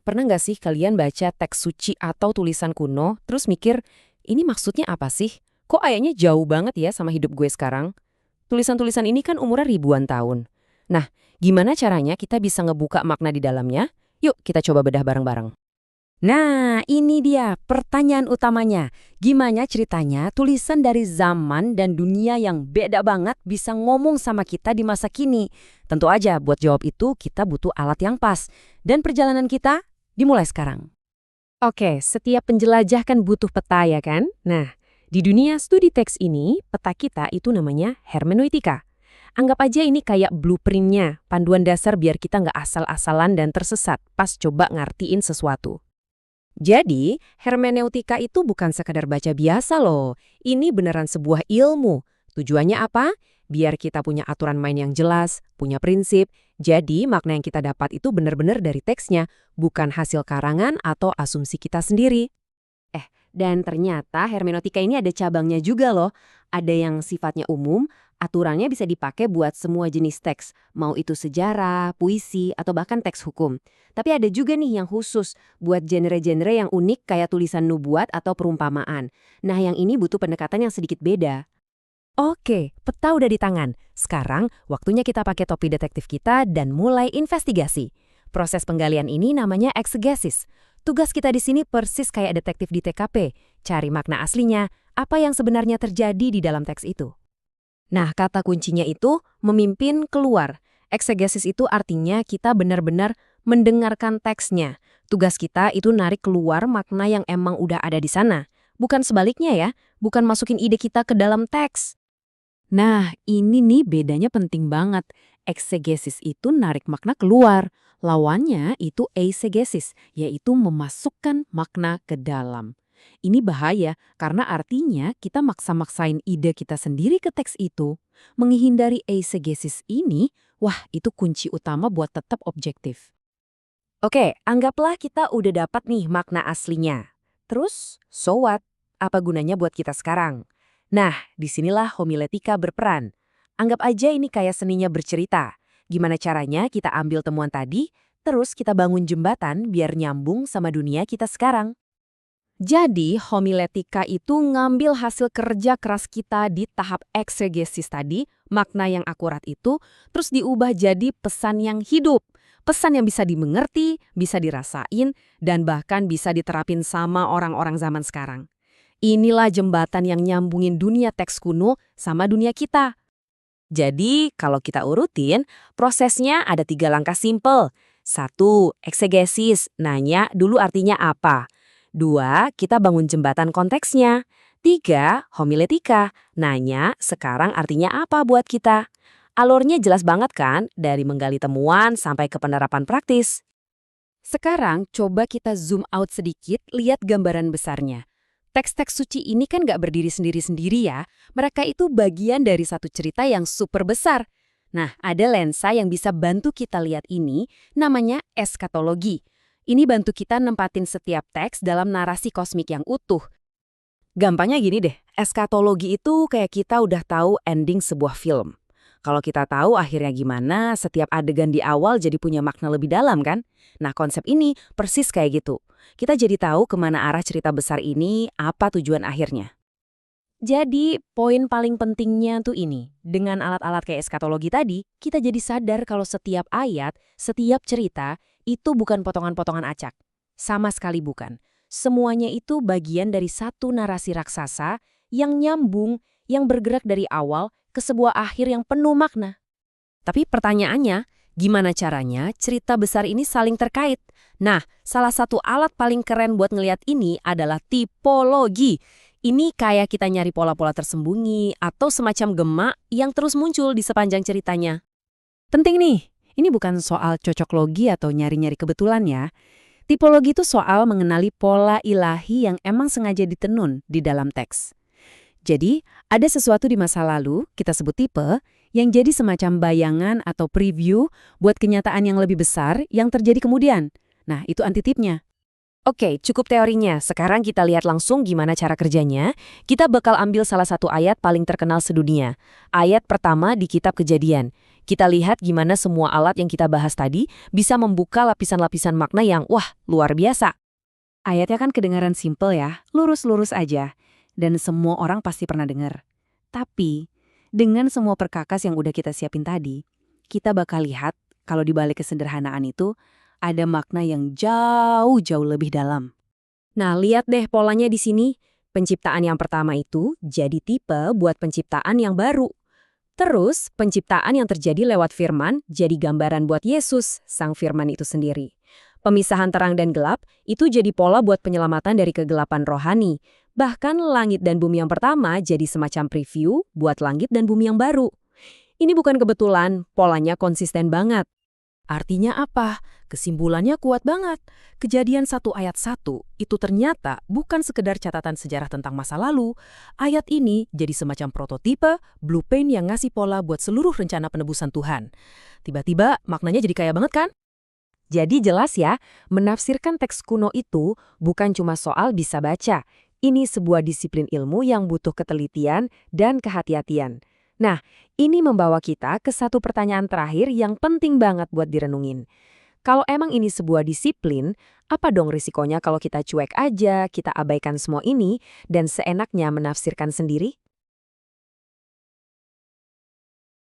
Pernah nggak sih kalian baca teks suci atau tulisan kuno, terus mikir, ini maksudnya apa sih? Kok ayatnya jauh banget ya sama hidup gue sekarang? Tulisan-tulisan ini kan umurnya ribuan tahun. Nah, gimana caranya kita bisa ngebuka makna di dalamnya? Yuk kita coba bedah bareng-bareng. Nah, ini dia pertanyaan utamanya. Gimana ceritanya tulisan dari zaman dan dunia yang beda banget bisa ngomong sama kita di masa kini? Tentu aja buat jawab itu kita butuh alat yang pas. Dan perjalanan kita dimulai sekarang. Oke, setiap penjelajah kan butuh peta ya kan? Nah, di dunia studi teks ini, peta kita itu namanya hermeneutika. Anggap aja ini kayak blueprintnya, panduan dasar biar kita nggak asal-asalan dan tersesat pas coba ngartiin sesuatu. Jadi, hermeneutika itu bukan sekadar baca biasa loh. Ini beneran sebuah ilmu. Tujuannya apa? Biar kita punya aturan main yang jelas, punya prinsip. Jadi, makna yang kita dapat itu benar-benar dari teksnya, bukan hasil karangan atau asumsi kita sendiri. Dan ternyata hermeneutika ini ada cabangnya juga loh. Ada yang sifatnya umum, aturannya bisa dipakai buat semua jenis teks, mau itu sejarah, puisi, atau bahkan teks hukum. Tapi ada juga nih yang khusus, buat genre-genre yang unik kayak tulisan nubuat atau perumpamaan. Nah, yang ini butuh pendekatan yang sedikit beda. Oke, peta udah di tangan. Sekarang waktunya kita pakai topi detektif kita dan mulai investigasi. Proses penggalian ini namanya eksegesis. Tugas kita di sini persis kayak detektif di TKP, cari makna aslinya, apa yang sebenarnya terjadi di dalam teks itu. Nah, kata kuncinya itu memimpin keluar. Eksegesis itu artinya kita benar-benar mendengarkan teksnya. Tugas kita itu narik keluar makna yang emang udah ada di sana. Bukan sebaliknya ya, bukan masukin ide kita ke dalam teks. Nah, ini nih bedanya penting banget. Eksegesis itu narik makna keluar. Lawannya itu eisegesis, yaitu memasukkan makna ke dalam. Ini bahaya karena artinya kita maksa-maksain ide kita sendiri ke teks itu. Menghindari eisegesis ini, wah itu kunci utama buat tetap objektif. Oke, anggaplah kita udah dapat nih makna aslinya. Terus, so what? Apa gunanya buat kita sekarang? Nah, disinilah homiletika berperan. Anggap aja ini kayak seninya bercerita. Gimana caranya kita ambil temuan tadi, terus kita bangun jembatan biar nyambung sama dunia kita sekarang. Jadi, homiletika itu ngambil hasil kerja keras kita di tahap eksegesis tadi, makna yang akurat itu, terus diubah jadi pesan yang hidup. Pesan yang bisa dimengerti, bisa dirasain, dan bahkan bisa diterapin sama orang-orang zaman sekarang. Inilah jembatan yang nyambungin dunia teks kuno sama dunia kita. Jadi, kalau kita urutin, prosesnya ada 3 langkah simpel. 1. Eksegesis, nanya dulu artinya apa. 2. Kita bangun jembatan konteksnya. 3. Homiletika, nanya sekarang artinya apa buat kita. Alurnya jelas banget kan, dari menggali temuan sampai ke penerapan praktis. Sekarang coba kita zoom out sedikit, lihat gambaran besarnya. Teks-teks suci ini kan nggak berdiri sendiri-sendiri ya. Mereka itu bagian dari satu cerita yang super besar. Nah, ada lensa yang bisa bantu kita lihat ini, namanya eskatologi. Ini bantu kita nempatin setiap teks dalam narasi kosmik yang utuh. Gampangnya gini deh, eskatologi itu kayak kita udah tahu ending sebuah film. Kalau kita tahu akhirnya gimana, setiap adegan di awal jadi punya makna lebih dalam kan? Nah, konsep ini persis kayak gitu. Kita jadi tahu kemana arah cerita besar ini, apa tujuan akhirnya. Jadi, poin paling pentingnya tuh ini. Dengan alat-alat kayak eskatologi tadi, kita jadi sadar kalau setiap ayat, setiap cerita, itu bukan potongan-potongan acak. Sama sekali bukan. Semuanya itu bagian dari satu narasi raksasa yang nyambung, yang bergerak dari awal ke sebuah akhir yang penuh makna. Tapi pertanyaannya, gimana caranya cerita besar ini saling terkait? Nah, salah satu alat paling keren buat ngelihat ini adalah tipologi. Ini kayak kita nyari pola-pola tersembunyi atau semacam gema yang terus muncul di sepanjang ceritanya. Penting nih, ini bukan soal cocok logi atau nyari-nyari kebetulan ya. Tipologi itu soal mengenali pola ilahi yang emang sengaja ditenun di dalam teks. Jadi, ada sesuatu di masa lalu, kita sebut tipe, yang jadi semacam bayangan atau preview buat kenyataan yang lebih besar yang terjadi kemudian. Nah, itu antitipnya. Oke, cukup teorinya. Sekarang kita lihat langsung gimana cara kerjanya. Kita bakal ambil salah satu ayat paling terkenal sedunia. Ayat pertama di Kitab Kejadian. Kita lihat gimana semua alat yang kita bahas tadi bisa membuka lapisan-lapisan makna yang, wah, luar biasa. Ayatnya kan kedengaran simpel ya, lurus-lurus aja. Dan semua orang pasti pernah dengar. Tapi, dengan semua perkakas yang udah kita siapin tadi, kita bakal lihat kalau di balik kesederhanaan itu ada makna yang jauh-jauh lebih dalam. Nah, lihat deh polanya di sini. Penciptaan yang pertama itu jadi tipe buat penciptaan yang baru. Terus, penciptaan yang terjadi lewat firman jadi gambaran buat Yesus, sang firman itu sendiri. Pemisahan terang dan gelap itu jadi pola buat penyelamatan dari kegelapan rohani. Bahkan langit dan bumi yang pertama jadi semacam preview buat langit dan bumi yang baru. Ini bukan kebetulan, polanya konsisten banget. Artinya apa? Kesimpulannya kuat banget. Kejadian 1 ayat 1 itu ternyata bukan sekedar catatan sejarah tentang masa lalu. Ayat ini jadi semacam prototipe, blueprint yang ngasih pola buat seluruh rencana penebusan Tuhan. Tiba-tiba maknanya jadi kaya banget kan? Jadi jelas ya, menafsirkan teks kuno itu bukan cuma soal bisa baca. Ini sebuah disiplin ilmu yang butuh ketelitian dan kehati-hatian. Nah, ini membawa kita ke satu pertanyaan terakhir yang penting banget buat direnungin. Kalau emang ini sebuah disiplin, apa dong risikonya kalau kita cuek aja, kita abaikan semua ini, dan seenaknya menafsirkan sendiri?